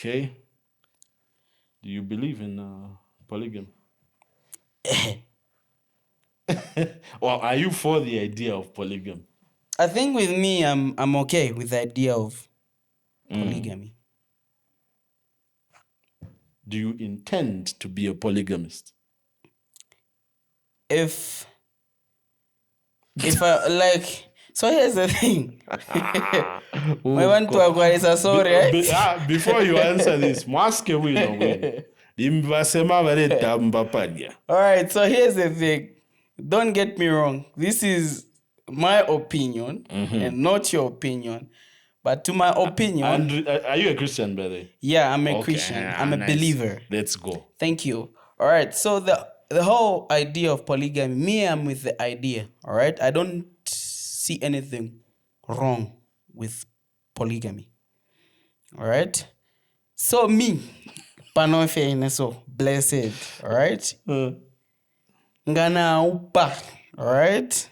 Okay. Do you believe in polygamy? Or are you for the idea of polygamy? I think with me, I'm okay with the idea of polygamy. Do you intend to be a polygamist? If I like, so here's the thing. We want to acquire a sorry, right? Before you answer this, mask win. All right, so here's the thing. Don't get me wrong. This is my opinion and not your opinion. But to my opinion, And are you a Christian, brother? Yeah, I'm a Christian. I'm a nice. believer. Let's go. Thank you. All right. So the whole idea of polygamy, me, I'm with the idea. All right. I don't see anything wrong with polygamy. All right. So me, panofe so blessed. All right. Ngana upa. All right.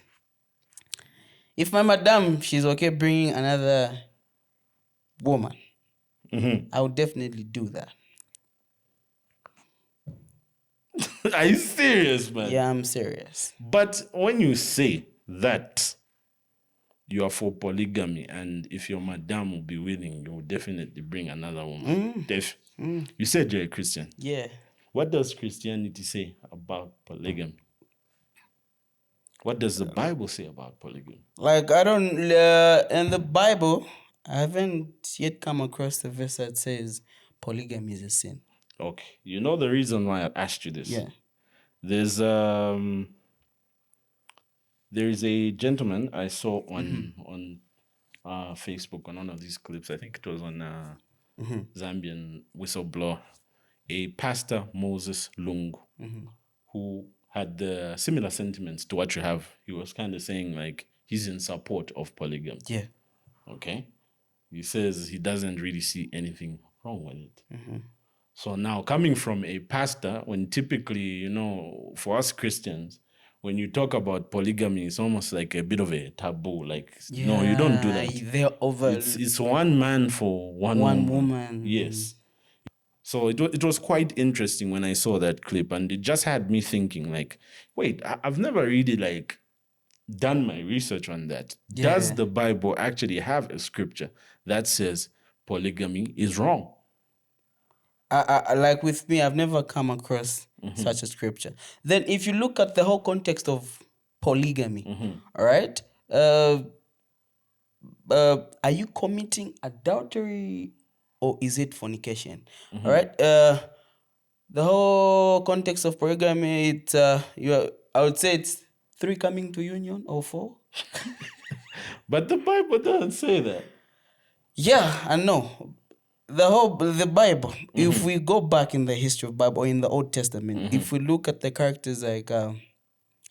If my madam, she's okay bringing another woman, I would definitely do that. Are you serious, man? Yeah, I'm serious. But when you say that you are for polygamy, and if your madam will be willing, you will definitely bring another woman. You said you're a Christian. Yeah. What does Christianity say about polygamy? What does the Bible say about polygamy? Like, I don't, in the Bible, I haven't yet come across the verse that says polygamy is a sin. Okay. You know the reason why I asked you this? Yeah. There's a gentleman I saw on Facebook on one of these clips. I think it was on Zambian whistleblower, a pastor, Moses Lungu, who had the similar sentiments to what you have. He was kind of saying like he's in support of polygamy. Yeah. Okay. He says he doesn't really see anything wrong with it. So now, coming from a pastor, when typically, for us Christians, when you talk about polygamy, it's almost like a bit of a taboo. Like, no, you don't do that. They're over. It's one man for one woman. Yes. So it was quite interesting when I saw that clip, and it just had me thinking, like, wait, I've never really like done my research on that. Yeah. Does the Bible actually have a scripture that says polygamy is wrong? I like with me, I've never come across such a scripture. Then if you look at the whole context of polygamy, all right, are you committing adultery or is it fornication? All right. The whole context of polygamy, I would say it's 3 coming to union or 4. But the Bible doesn't say that. Yeah, I know. The Bible, if we go back in the history of Bible or in the Old Testament, if we look at the characters like I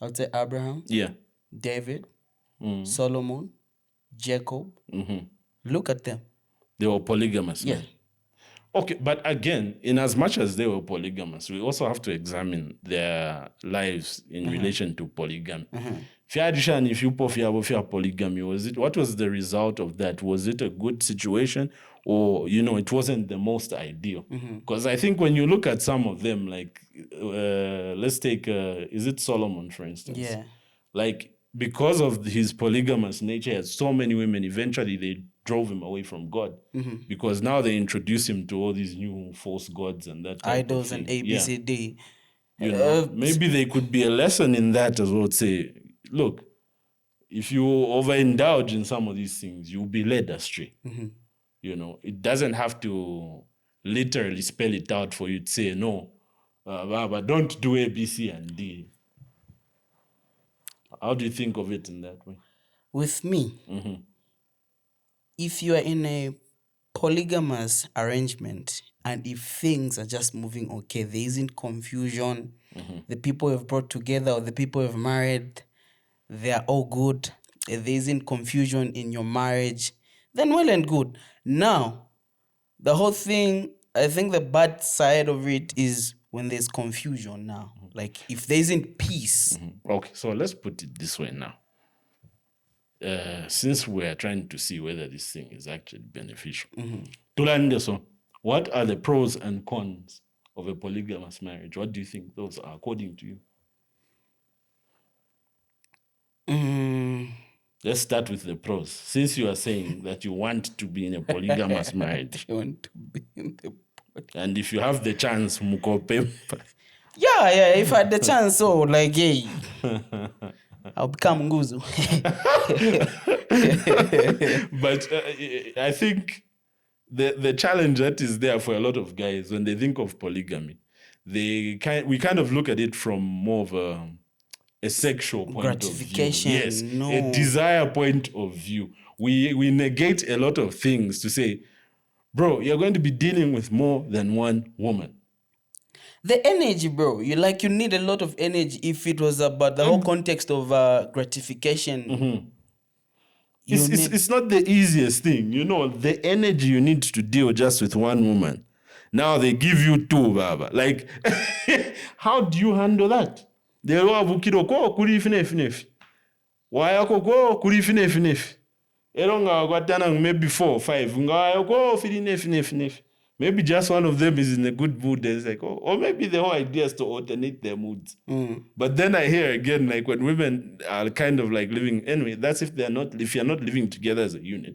would say Abraham, David, Solomon, Jacob, look at them. They were polygamous. Yeah. Man. Okay, but again, in as much as they were polygamous, we also have to examine their lives in relation to polygamy. If you polygamy, what was the result of that? Was it a good situation, or it wasn't the most ideal? Because I think when you look at some of them, like let's take is it Solomon, for instance? Yeah. Like because of his polygamous nature, he had so many women. Eventually, they drove him away from God because now they introduce him to all these new false gods and that type idols of and thing. ABCD. Maybe there could be a lesson in that as well. Say, look, if you overindulge in some of these things, you'll be led astray. It doesn't have to literally spell it out for you to say no, but don't do A, B, C, and D. How do you think of it in that way? With me, if you are in a polygamous arrangement and if things are just moving okay, there isn't confusion, the people you've brought together or the people you've married, they are all good, there isn't confusion in your marriage, then well and good. Now, the whole thing, I think the bad side of it is when there's confusion now. Like if there isn't peace. Okay, so let's put it this way now. Since we're trying to see whether this thing is actually beneficial. Tula Ndeso, What are the pros and cons of a polygamous marriage? What do you think those are, according to you? Let's start with the pros. Since you are saying that you want to be in a polygamous marriage, You want to be in the and if you have the chance, mukope. yeah, if I had the chance, so like, hey, I'll become Nguzu. But I think the challenge that is there for a lot of guys when they think of polygamy, we kind of look at it from more of a sexual point of view. Yes, No. a desire point of view. We negate a lot of things to say, bro, you're going to be dealing with more than one woman. The energy, bro. You need a lot of energy. If it was about the whole context of gratification, It's not the easiest thing. The energy you need to deal just with one woman. Now they give you two, baba. Like, how do you handle that? They have ukiroko kuri finefinefi. Wayako ko kuri finefinefi. Eronga watana maybe 4 or 5. Ngayako finefinefi. Maybe just one of them is in a good mood. It's like, or maybe the whole idea is to alternate their moods. But then I hear again, like when women are kind of like living, anyway, that's if you're not living together as a unit.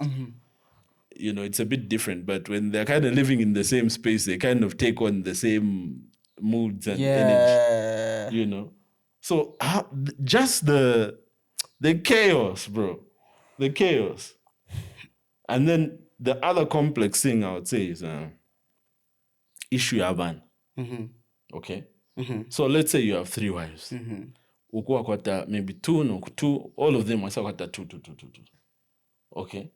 It's a bit different. But when they're kind of living in the same space, they kind of take on the same moods and energy. So just the chaos, bro. The chaos. And then the other complex thing I would say is issue yaban. Okay? So let's say you have 3 wives. Ukuwa kwata maybe 2, no 2, all of them wasa kwata 2. Okay?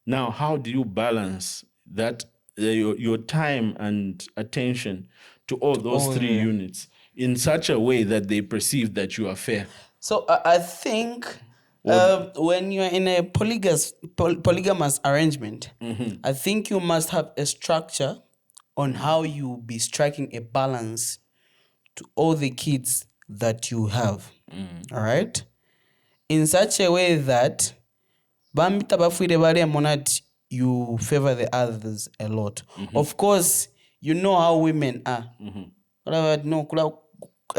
Now, how do you balance that your time and attention to all those 3 units in such a way that they perceive that you are fair? So I think when you're in a polygamous arrangement, I think you must have a structure on how you be striking a balance to all the kids that you have. All right? In such a way that you favor the others a lot. Of course, you know how women are. I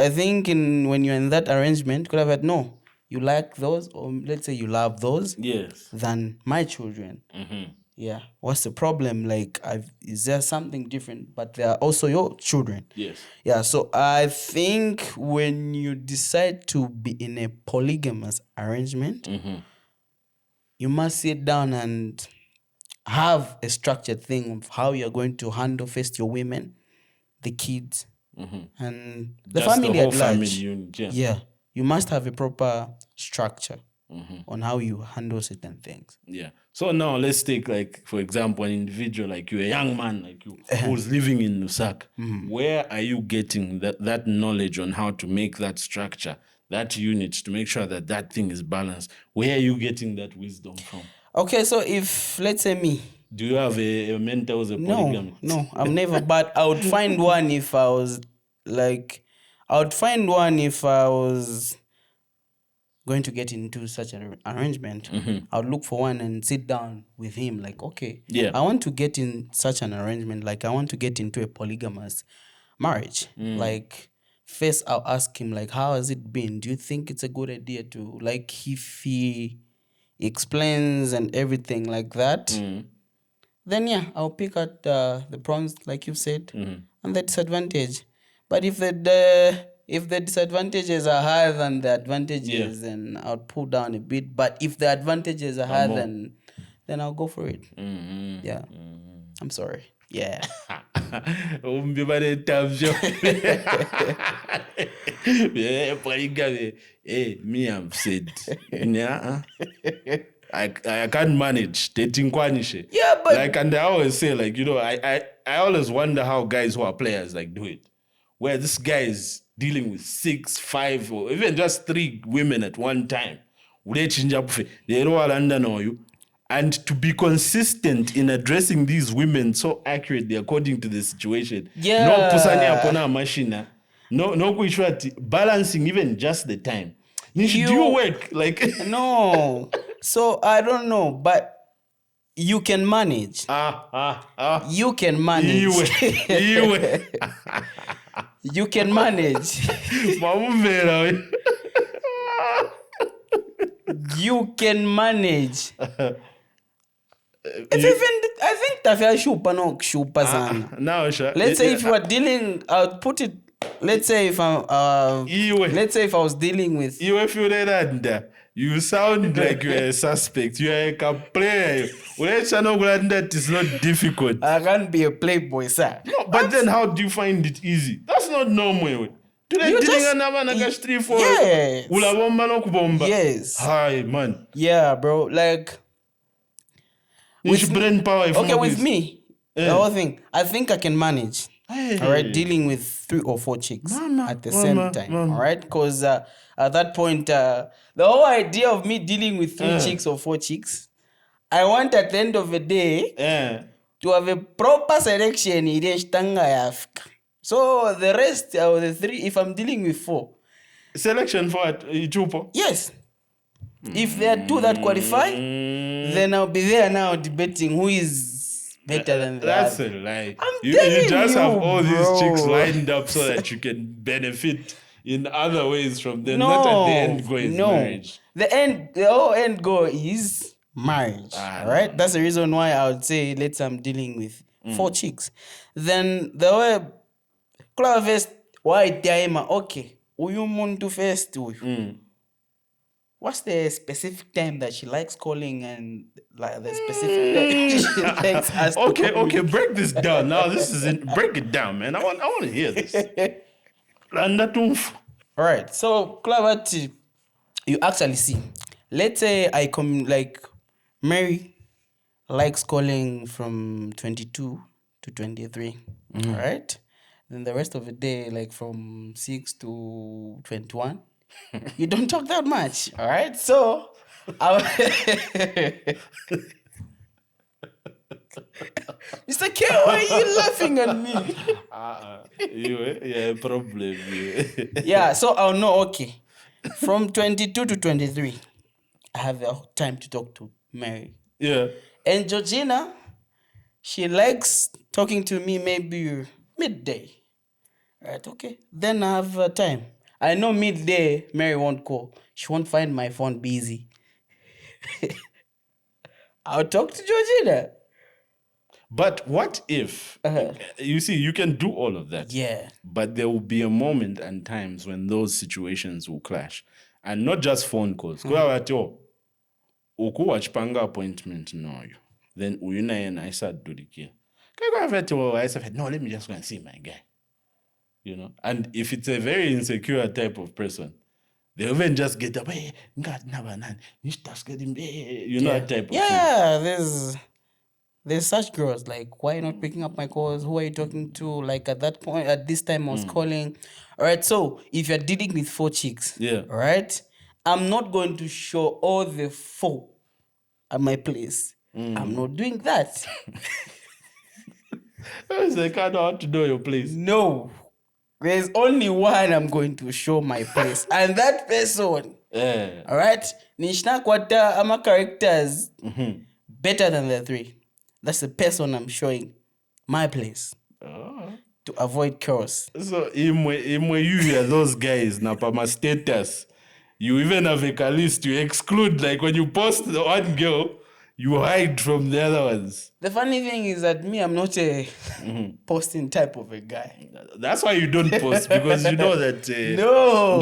think when you're in that arrangement, could have had no. You like those, or let's say you love those, than my children. Yeah. What's the problem? Like, is there something different? But they are also your children. Yes. Yeah. So I think when you decide to be in a polygamous arrangement, you must sit down and have a structured thing of how you're going to handle first your women, the kids, and the Just family the whole at large. family unit, Yeah. You must have a proper structure on how you handle certain things. Yeah. So now let's take, like, for example, an individual like you, a young man like you, who's living in Lusaka. Where are you getting that knowledge on how to make that structure, that unit, to make sure that thing is balanced? Where are you getting that wisdom from? Okay, so if, let's say me. Do you have a mentor who's a polygamist? No, I've never. But I would find one if I was going to get into such an arrangement. I would look for one and sit down with him. Like, okay, I want to get in such an arrangement. Like, I want to get into a polygamous marriage. Like, first I'll ask him, like, how has it been? Do you think it's a good idea to, like, if he explains and everything like that, then I'll pick out the pros, like you've said, and the disadvantage. But if the disadvantages are higher than the advantages, then I'll pull down a bit. But if the advantages are higher, then I'll go for it. Yeah. I'm sorry. Yeah. Me, I've said, I can't manage dating kwanishe. Yeah, but like, and I always say, like, I always wonder how guys who are players like do it, where this guy is dealing with 6, 5, or even just 3 women at one time. They all understand you. And to be consistent in addressing these women so accurately according to the situation. Yeah. No pusanya upon machine. No balancing even just the time. Do you work like no? So I don't know, but You can manage. Ah. You can manage. Iwe. You can manage. Mamuvela we. You can manage. If even I think tafia shupa no shupa sana. Now, Sha. Let's say if you are dealing, I'll put it. Let's say if I'm. Iwe. Let's say if I was dealing with. Iwe Fiorelanda. You sound like you're a suspect. You're a player. That is not difficult. I can't be a playboy, sir. No, but then how do you find it easy? That's not normal. Today, You just- Yes. Ulabomba no kubomba. Yes. Hi, man. Yeah, bro. Like. With brain power. Okay, with me, the whole thing. I think I can manage. Hey. All right, dealing with 3 or 4 chicks at the same time. Mama. All right, because at that point, the whole idea of me dealing with 3 chicks or 4 chicks, I want at the end of the day to have a proper selection in Africa. So the rest of the 3, if I'm dealing with 4, selection for it, Ichupo. yes. If there are 2 that qualify, then I'll be there now debating who is better than the That's other. a lie. I'm You telling just have you, all these bro. chicks lined up so that you can benefit in other ways from them. No, Not at the end goal is marriage. The whole end goal is marriage. All right, that's the reason why I would say let's say I'm dealing with 4 chicks. Then the way club first, why time? Okay, uyu muntu first uyu. What's the specific time that she likes calling and like the specific time she likes us to call Okay, break this down. Now this is break it down, man. I want to hear this. All right, so Clavati, you actually see. Let's say I come like Mary likes calling from 22 to 23. All right, then the rest of the day, like from 6 to 21, you don't talk that much. All right, so. Mr. K, why are you laughing at me? Yeah, problem. Yeah, so I'll know, okay. From 22 to 23, I have time to talk to Mary. Yeah. And Georgina, she likes talking to me maybe midday. Right, okay. Then I have time. I know midday, Mary won't call. She won't find my phone busy. I'll talk to Georgina. But what if, you see, you can do all of that. Yeah. But there will be a moment and times when those situations will clash. And not just phone calls. Uku wachpanga appointment no. Then uyuna yena isa durikia. No, let me just go and see my guy. You know? And if it's a very insecure type of person, they even just get up, you know, that type of thing. Yeah, there's such girls, like, why not picking up my calls? Who are you talking to? Like, at that point, at this time, I was calling. All right, so if you're dealing with 4 chicks, all right, I'm not going to show all the 4 at my place. I'm not doing that. They can't know how to know your place. No. There's only one I'm going to show my place. And that person, all right, Nishna Kwata Ama characters better than the 3. That's the person I'm showing my place to avoid chaos. So, imwe you are those guys, Napama status. You even have a list you exclude. Like when you post the one girl, you hide from the other ones. The funny thing is that me, I'm not a posting type of a guy. That's why you don't post, because you know that No,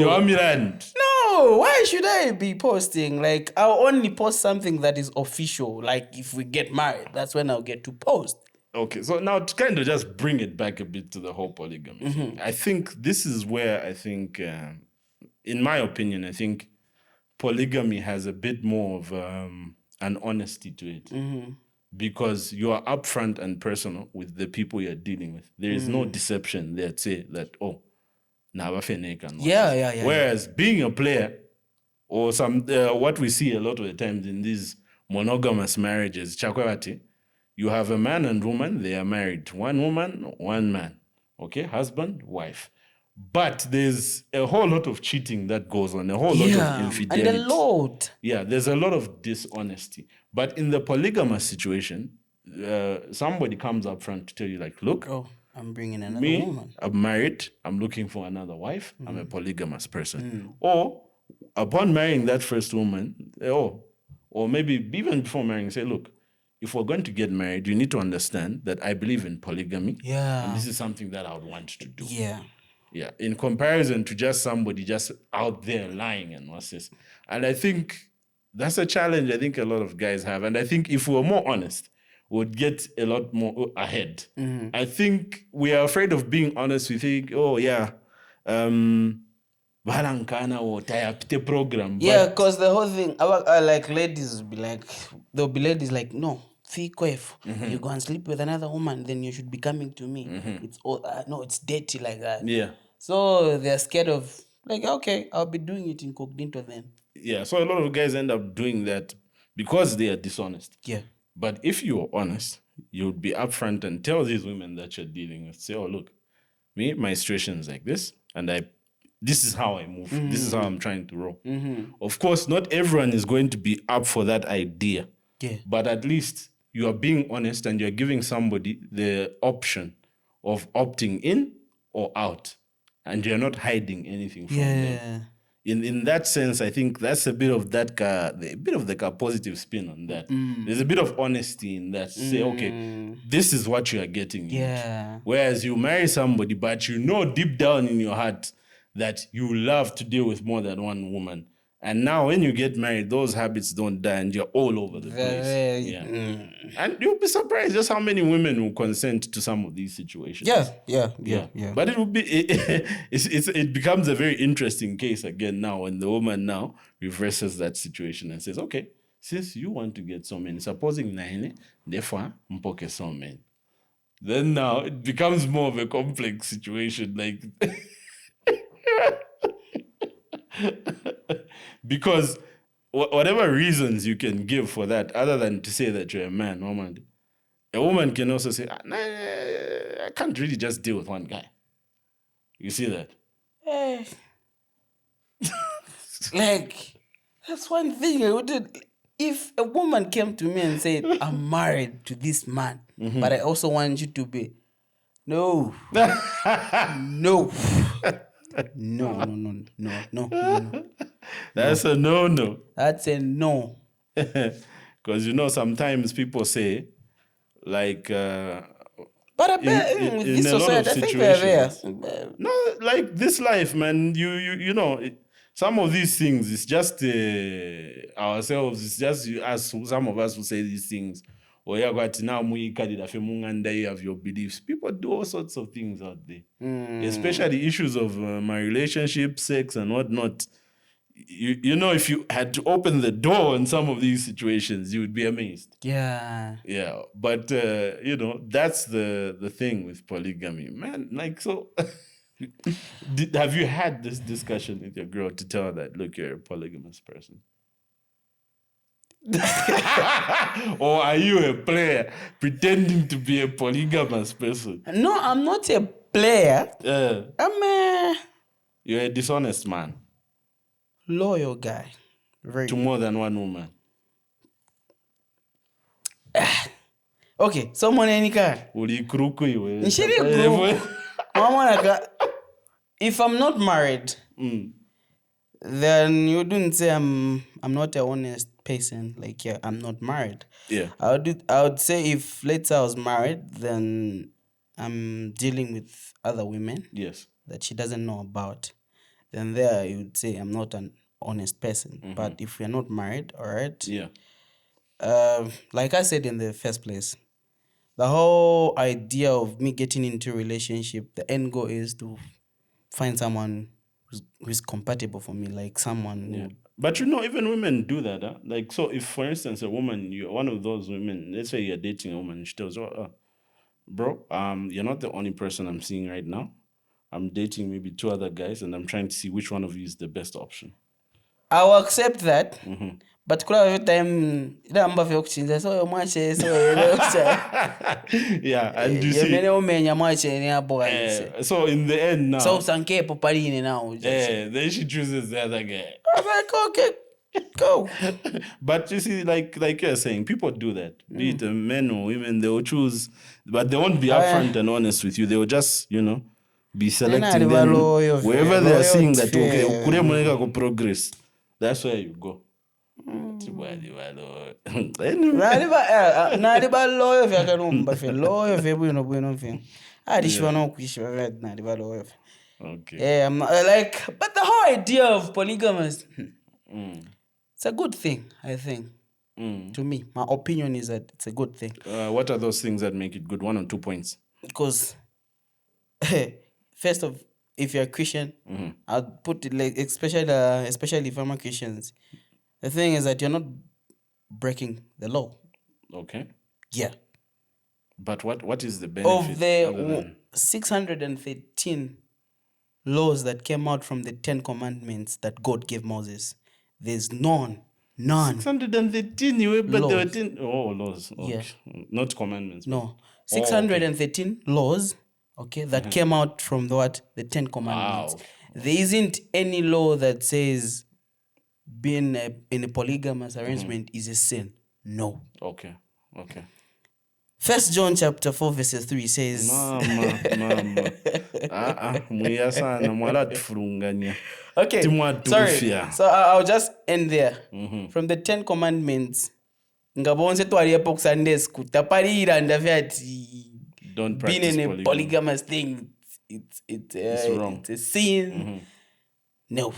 why should I be posting? Like, I'll only post something that is official. Like, if we get married, that's when I'll get to post. Okay, so now to kind of just bring it back a bit to the whole polygamy thing, I think this is where I think, in my opinion, I think polygamy has a bit more of an honesty to it. Because you are upfront and personal with the people you're dealing with. There is no deception there to say that, Yeah. Whereas being a player, or some what we see a lot of the times in these monogamous marriages, chakwati, you have a man and woman, they are married. One woman, one man. Okay, husband, wife. But there's a whole lot of cheating that goes on, a whole lot of infidelity. And a lot. Yeah, there's a lot of dishonesty. But in the polygamous situation, somebody comes up front to tell you, like, look, I'm bringing another woman. I'm married. I'm looking for another wife. I'm a polygamous person. Or upon marrying that first woman, or maybe even before marrying, say, look, if we're going to get married, you need to understand that I believe in polygamy. Yeah. And this is something that I would want to do. Yeah. Yeah. In comparison to just somebody just out there lying and what's this. And I think that's a challenge I think a lot of guys have. And I think if we were more honest, would get a lot more ahead. I think we are afraid of being honest. We think, Valankana or Tayapite program. Yeah, because the whole thing, like ladies will be like, there'll be ladies like, no, you go and sleep with another woman, then you should be coming to me. It's all, no, it's dirty like that. Yeah. So they're scared of, like, okay, I'll be doing it incognito then. Yeah, so a lot of guys end up doing that because they are dishonest. Yeah. But if you are honest, you would be upfront and tell these women that you're dealing with, say, oh, look, my situation is like this, and this is how I move. This is how I'm trying to roll. Of course, not everyone is going to be up for that idea. Yeah. But at least you are being honest and you're giving somebody the option of opting in or out. And you're not hiding anything from them. In that sense, I think that's a bit of that positive spin on that. There's a bit of honesty in that. Say, okay, this is what you are getting. Yeah. Whereas you marry somebody, but you know deep down in your heart that you love to deal with more than one woman. And now when you get married, those habits don't die and you're all over the place. Yeah. And you'll be surprised just how many women will consent to some of these situations. Yeah. But it will be it becomes a very interesting case again now when the woman now reverses that situation and says, okay, since you want to get so many, supposing nine, therefore mpoke so many. Then now it becomes more of a complex situation, like because whatever reasons you can give for that, other than to say that you're a man, a woman can also say, nah, I can't really just deal with one guy. You see that? Like, that's one thing I wouldn't. If a woman came to me and said, I'm married to this man, but I also want you to be, no. No. No. That's a no. That's a no. Because, sometimes people say, like... but I bet with this a lot society, of I think we're situations. there. No, like this life, man, you know... Some of these things, it's just ourselves. It's just us. Some of us who say these things. Or you have your beliefs. People do all sorts of things out there, especially issues of my relationship, sex, and whatnot. If you had to open the door in some of these situations, you would be amazed. Yeah. But that's the thing with polygamy, man. Like so. Have you had this discussion with your girl to tell her that, look, you're a polygamous person? Or are you a player pretending to be a polygamous person? No, I'm not a player. You're a dishonest man. Loyal guy. To more than one woman. Okay, someone any car. If I'm not married, then you wouldn't say I'm not a honest person. Like, I'm not married. Yeah. I would say if let's say I was married, then I'm dealing with other women. Yes. That she doesn't know about. Then there you would say I'm not an honest person. But if we're not married, all right. Yeah. Like I said in the first place, the whole idea of me getting into a relationship, the end goal is to find someone who's compatible for me, like someone who... But even women do that. Huh? Like, so if, for instance, a woman, you're one of those women, let's say you're dating a woman, she tells you, bro, you're not the only person I'm seeing right now. I'm dating maybe 2 other guys, and I'm trying to see which one of you is the best option. I will accept that. But kula every time ila ambavyo yokuchinja so mwache so Yeah, and you yemene see, umenya mwache ni hapo kabisa. so in the end now, So sankepo palini now. then she chooses the other guy. I was like, okay, go. But you see, like you're saying, people do that. Be it men or women, they will choose, but they won't be upfront and honest with you. They will just, be selecting them wherever they are seeing that okay, kule mwenga ko progress. That's where you go. Naliba loyo vya kanumba fe loyo ve bueno fe. Adishwa no kuishwa ve naliba loyo. Okay. Yeah, I'm not, but the whole idea of polygamous, it's a good thing, I think. To me, my opinion is that it's a good thing. What are those things that make it good? 1 or 2 points. Because, first of, if you're a Christian, I'd put it like, especially former Christians. The thing is that you're not breaking the law. Okay. Yeah. But what is the benefit? Of the 613 laws that came out from the 10 commandments that God gave Moses, there's none. 613, but laws. there were 10. Oh, laws. Okay. Yeah. Not commandments. No. 613 laws, okay, that came out from the 10 commandments. Wow. There isn't any law that says being in a polygamous arrangement is a sin. No. Okay. 1 John chapter 4 verse 3 says... Mama. Okay, sorry. So I'll just end there. From the 10 commandments, ngabonse twaliyepo ku Sunday school tapalira ndavyati don't being practice in a polygamous thing, it's wrong. It's a sin. No.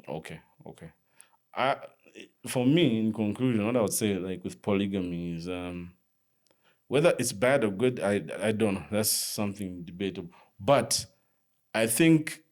Okay. For me, in conclusion, what I would say, like with polygamy, is whether it's bad or good, I don't know. That's something debatable. But I think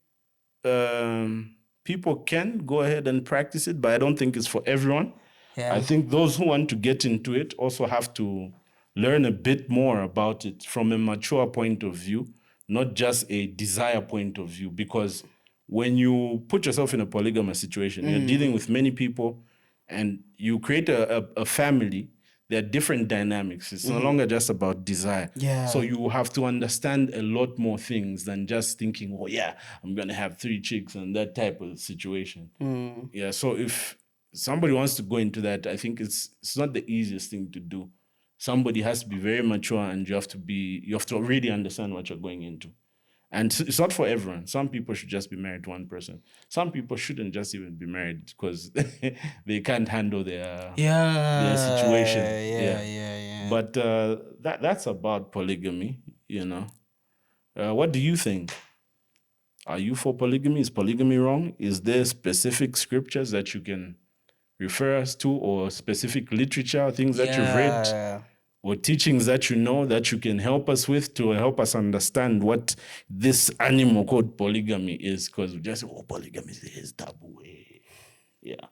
people can go ahead and practice it, but I don't think it's for everyone. Yeah. I think those who want to get into it also have to learn a bit more about it from a mature point of view, not just a desire point of view. Because when you put yourself in a polygamous situation, you're dealing with many people and you create a family. There are different dynamics. It's no longer just about desire. Yeah. So you have to understand a lot more things than just thinking, oh yeah, I'm going to have 3 chicks and that type of situation. Yeah. So if somebody wants to go into that, I think it's not the easiest thing to do. Somebody has to be very mature and you have to really understand what you're going into. And it's not for everyone. Some people should just be married to one person. Some people shouldn't just even be married because they can't handle their situation. Yeah. But that's about polygamy, What do you think? Are you for polygamy? Is polygamy wrong? Is there specific scriptures that you can refer us to, or specific literature, things that you've read, or teachings that you know that you can help us with to help us understand what this animal called polygamy is? Because we just say, polygamy is taboo. Yeah.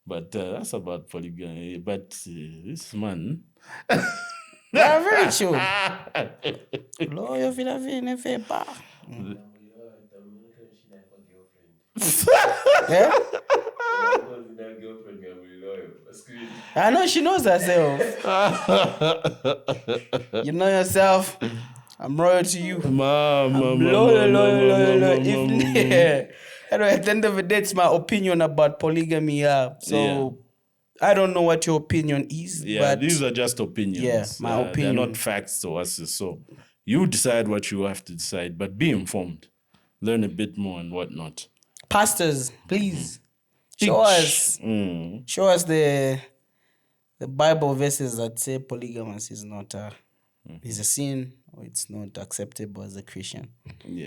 But that's about polygamy. But this man... Yeah, very true. Loyal Philadelphia paper. Yeah? I know she knows herself. You know yourself. I'm loyal to you. I'm loyal. Anyway, at the end of the day, it's my opinion about polygamy. So I don't know what your opinion is. Yeah, but these are just opinions. Yeah, my opinion. They're not facts to us. So you decide what you have to decide, but be informed. Learn a bit more and whatnot. Pastors, please show us the Bible verses that say polygamous is not is a sin, or it's not acceptable as a Christian. Yeah.